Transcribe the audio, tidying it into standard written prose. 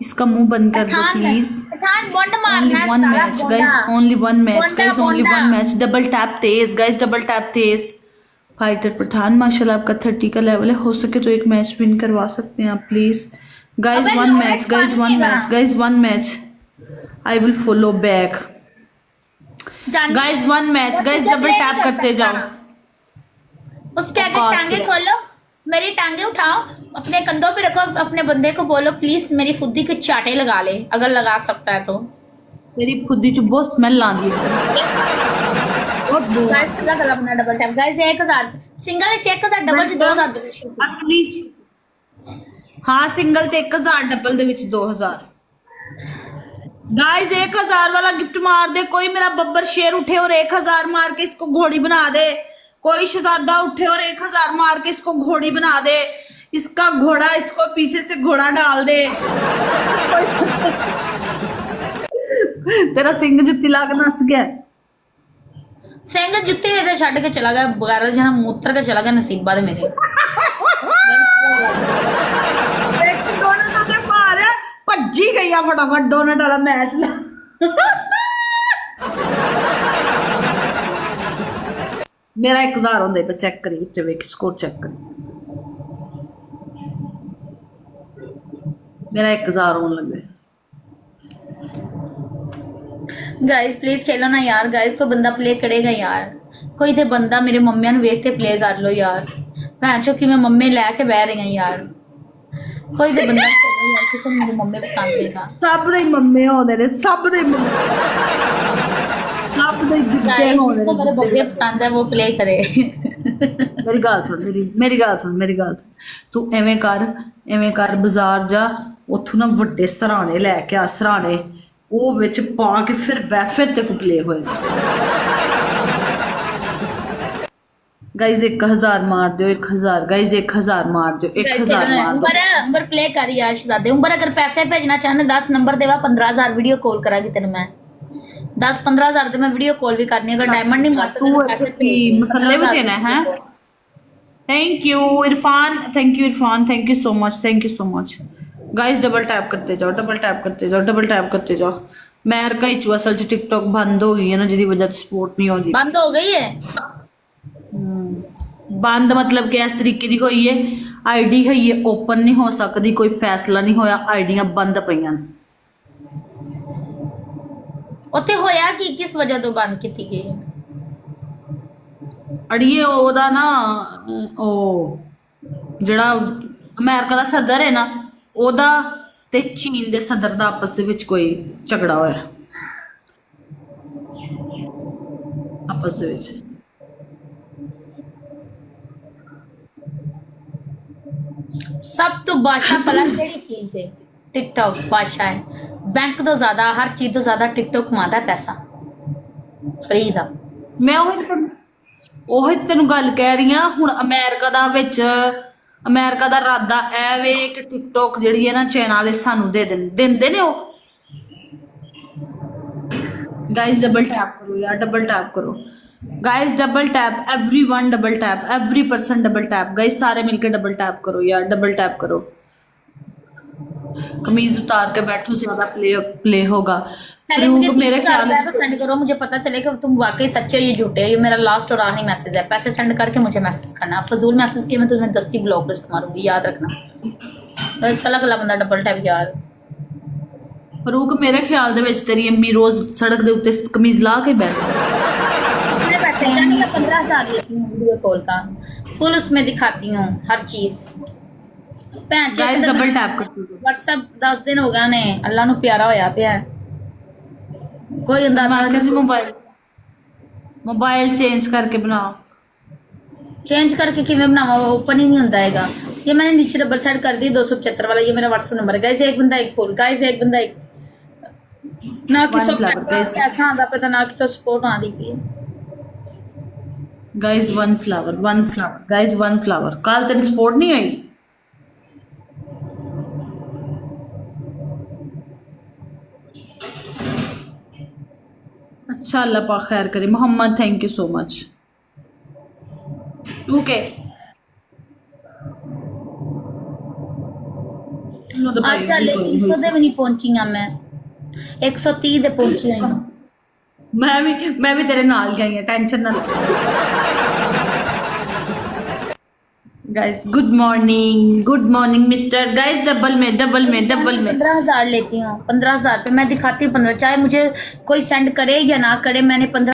इसका मुंह बंद कर दो प्लीज। पठान बॉन्ड ओनली मारना है वन साला मैच बोंडा। गाइस, ओनली वन मैच बोंडा गाइस, ओनली बोंडा। One match. डबल टैप तेज गाइस, डबल टैप तेज। फाइटर पठान माशाल्लाह आपका 30 का लेवल है, हो सके तो एक मैच विन करवा सकते हैं आप प्लीज गाइस। अबे वन लॉरेट मैच गाइस, पानी वन देगा। Match guys, one match. I will follow back जानी गाइस, वन मैच वो गाइस, तुझे डबल प्ले नहीं टैप कर करते सकता। जाओ। उसके आगे औकात टांगे के खोलो, मेरी टांगे उठाओ, अपने कंधों पे रखो, अपने बंदे को बोलो प्लीज मेरी फुद्दी के चाटे लगा ले, अगर लगा सकता है तो। तेरी खुदी च बहुत स्मेल आंदी है, बहुत बो गाइस कितना गला बना double tap guys 1000 single check 1000 double च 2000 ਦੇ ਵਿੱਚ असली। हाँ सिंगल ते 1000, डबल दे विच 2000। गाइस 1000 वाला गिफ्ट मार दे कोई, मेरा बब्बर शेर उठे और 1000 मार के इसको घोड़ी बना दे। कोई शहजादा उठे और 1000 मार के इसको घोड़ी बना दे। इसका घोड़ा, इसको पीछे से घोड़ा डाल दे। तेरा सिंह जुत्ती ला के नस गया। ਸਿੰਘ ਜੁੱਤੀ ਵੇ ਤੇ ਛੱਡ ਕੇ ਚਲਾ ਗਿਆ, ਬਗੈਰ ਜਨਾ ਮੂਤਰ ਕੇ ਚਲਾ ਗਿਆ ਨਸੀਬਾਂ ਦੇ ਮੇਰੇ। ਇੱਕ ਡੋਨਟ ਤੇ ਮਾਰਿਆ, ਭੱਜੀ ਗਈ ਆ ਫਟਾਫਟ ਡੋਨਟ ਵਾਲਾ ਮੈਚ ਲਾ। मेरा 1000 होंगे पे चेक करी, उत्ते वेख स्कोर चेक करी, मेरा 1000 होने लगे। गाइस प्लीज खेलो ना यार गाइस, कोई बंदा प्ले करेगा यार, कोई ते बंदा मेरे मम्मिया नु वेख के प्ले कर लो यार। भैन चो कि मैं मम्मी लैके बह रही हैं यार, कोई ते बंदा खेलो यार, किसे मेरी मम्मी पसंद देगा। सब दे मम्मे होंदे ने, सब दे मम्मे, सब दे गिद्दे गाइस होंदे जिसको मेरे मम्मी ने। पसंद है वो प्ले करे। मेरी गल सुन, मेरी गल सुन, मेरी गल सुन। तू एवें कर बाजार जा, उथों ना वड्डे सराणे लैके आ, सराणे ਉਹ ਵਿੱਚ ਪਾ ਕੇ ਫਿਰ ਬੈਫੇ ਤੇ ਕੋ ਪਲੇ ਹੋਏਗਾ। गाइस 1000 मार दो, 1000 गाइस 1000 मार दो, 1000 मार दो। उम्र प्ले कर यार शहजादे। उम्र अगर पैसे भेजना चाहने 10 नंबर देवा, 15000 वीडियो कॉल करागी तेन मैं। 10-15 ते मैं वीडियो कॉल भी करनी, अगर डायमंड नहीं मार सकते पैसे तू मसले भी देना है। Thank you Irfan, thank you Irfan, thank you so much, thank you so much. Guys double tap करते जाओ, डबल टैप करते जाओ, डबल टैप करते जाओ। मैं कई चू असल च टिकटॉक बंद हो गई है ना, जिसकी वजह से सपोर्ट नहीं होती। बंद हो गई है। बंद मतलब कि इस तरीके की हुई है, आईडी है ये ओपन नहीं हो सकती, कोई फैसला नहीं होया, आईडियां बंद पईयां। ਉੱਥੇ ਹੋਇਆ ਕਿ ਕਿਸ ਵਜ੍ਹਾ ਤੋਂ ਬੰਦ ਕੀਤੀ ਗਈ ਹੈ? ਅੜੀਏ ਉਹਦਾ ਨਾ ਉਹ ਜਿਹੜਾ ਅਮਰੀਕਾ ਦਾ ਸਦਰ ਹੈ ਨਾ, ਉਹਦਾ ਤੇ ਚੀਨ ਦੇ ਸਦਰ ਦਾ ਆਪਸ ਦੇ ਵਿੱਚ ਕੋਈ ਝਗੜਾ ਹੋਇਆ ਆਪਸ ਦੇ ਵਿੱਚ। ਸਭ ਤੋਂ ਬਾਦਸ਼ਾਹ ਭਲਾ ਕਿਹੜੀ ਚੀਜ਼ ਹੈ? ਟਿਕਟੌਕ ਬਾਦਸ਼ਾਹ ਹੈ। ਬੈਂਕ ਤੋਂ ਜ਼ਿਆਦਾ, ਹਰ ਚੀਜ਼ ਤੋਂ ਜ਼ਿਆਦਾ ਟਿਕਟੌਕ ਕਮਾਉਂਦਾ ਪੈਸਾ ਫ੍ਰੀ ਦਾ। ਮੈਂ ਉਹੀ ਤੈਨੂੰ ਗੱਲ ਕਹਿ ਰਹੀ ਹਾਂ। ਹੁਣ ਅਮਰੀਕਾ ਦਾ ਵਿੱਚ, ਅਮਰੀਕਾ ਦਾ ਇਰਾਦਾ ਐ ਵੇ ਕਿ ਟਿਕਟੌਕ ਜਿਹੜੀ ਹੈ ਨਾ ਚਾਈਨਾ ਵਾਲੇ ਸਾਨੂੰ ਦਿੰਦੇ ਨੇ ਉਹ। गाइस डबल टैप करो यार, डबल टैप करो guys, double tap everyone, double tap every person, double tap guys, सारे मिलके डबल टैप करो यार, डबल टैप करो। कमीज उतार के बैठो, ज्यादा प्ले होगा। पहले मुझे मेरे ख्याल से सेंड करो, मुझे पता चले कि तुम वाकई सच्चे हो ये झूठे हो। ये मेरा लास्ट और आखिरी मैसेज है, पैसे सेंड करके मुझे मैसेज करना। फजूल मैसेज किए मैं तुम्हें दस्ती ब्लॉक लिस्ट मारूंगी, याद रखना। तो इस कला कला बंदा डबल टैप यार। फरूक मेरे ख्याल दे विच तेरी अम्मी रोज सड़क दे उत्ते कमीज ला के बैठ। मेरे पैसे का नहीं, मैं 15000 लेती हूँ वीडियो कॉल का, फुल उसमें दिखाती हूँ हर चीज। गाइस डबल टैप कर दो। व्हाट्सएप 10 दिन हो गए ने, अल्लाह नु प्यारा होया पिया कोई अंदाजा कैसे मोबाइल चेंज करके बनाओ। चेंज करके किवें बनावा, ओपन ही नहीं होता हैगा। ये मैंने नीचे रबर सेट कर दी 275 वाला, ये मेरा व्हाट्सएप नंबर है गाइस। एक बंदा एक फुल गाइस, एक बंदा एक ना किसी पैसा आंदा पे ना किसी सपोर्ट आंदी पई। Guys one flower guys, one flower. कल तेन सपोर्ट नहीं आई? अच्छा अल्लाह पाक खैर करे। Mohammad thank you so much. टू के ਨੂੰ ਤਾਂ ਭਾਈ अच्छा ले 300 ਦੇ ਵੀ ਨਹੀਂ ਪਹੁੰਚੀਆਂ ਮੈਂ 130 ਦੇ ਪਹੁੰਚੀ ਹੋਈ ਹਾਂ। ਮੈਂ ਵੀ ਤੇਰੇ ਨਾਲ ਗਈ ਹਾਂ, ਟੈਨਸ਼ਨ ਨਾ ਲੈ। Guys good morning mister. Guys double में 15,000 लेती हूँ, 15,000 पे मैं दिखाती हूँ 15, चाहे मुझे कोई सेंड करे या ना करे, मैंने 15